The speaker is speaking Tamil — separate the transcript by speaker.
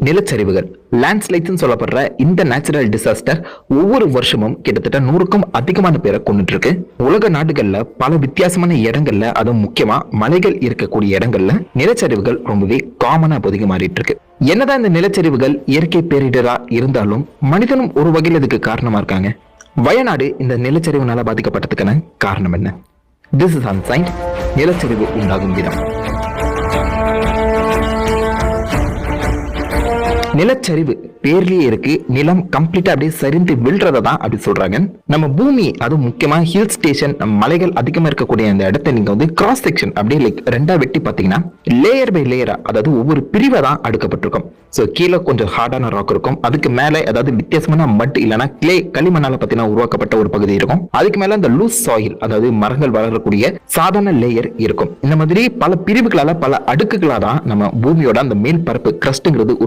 Speaker 1: நிலச்சரிவுகள் லேண்ட்ஸ்லைட்ஸ் சொல்லப்படுற இந்த நேச்சுரல் டிசாஸ்டர் ஒவ்வொரு வருஷமும் கிட்டத்தட்ட 100க்கும் அதிகமான பேரை கொண்டுட்டு இருக்கு. உலக நாடுகள்ல பல வித்தியாசமான இடங்கள்ல, அதுவும் முக்கியமா மலைகள் இருக்கக்கூடிய இடங்கள்ல நிலச்சரிவுகள் ரொம்பவே காமனா இப்போதைக்கு மாறிட்டு இருக்கு. என்னதான் இந்த நிலச்சரிவுகள் இயற்கை பேரிடரா இருந்தாலும் மனிதனும் ஒரு வகையில் இதுக்கு காரணமா இருக்காங்க. வயநாடு இந்த நிலச்சரிவுனால பாதிக்கப்பட்டதுக்கான காரணம் என்ன? This is unsigned. நிலச்சரிவு உண்டாகும் விதம். நிலச்சரிவு பேர்லயே இருக்கு. நிலம் கம்ப்ளீட்டா அப்படியே சரிந்து விழுறதை தான் அப்படி சொல்றாங்க. நம்ம பூமி, அதுவும் முக்கியமா ஹில் ஸ்டேஷன், மலைகள் அதிகமா இருக்கக்கூடிய அந்த இடத்தை நீங்க வந்து கிராஸ் செக்ஷன் அப்படியே லைக் ரெண்டா வெட்டி பாத்தீங்கன்னா லேயர் பை லேயரா, அதாவது ஒவ்வொரு பிரிவா தான் அடுக்கப்பட்டிருக்கும். ஸோ கீழே கொஞ்சம் ஹார்டான ராக் இருக்கும், அதுக்கு மேல ஏதாவது வித்தியாசமான மட் இல்லைன்னா கிளே களிமண்ணால பார்த்தீங்கன்னா உருவாக்கப்பட்ட ஒரு பகுதி இருக்கும். அதுக்கு மேல அந்த லூஸ் சாயில், அதாவது மரங்கள் வளரக்கூடிய சாதாரண லேயர் இருக்கும். இந்த மாதிரி பல பிரிவுகளால பல அடுக்குகளா தான் நம்ம பூமியோட அந்த மேல் பரப்பு கிரஸ்ட்ங்கிறது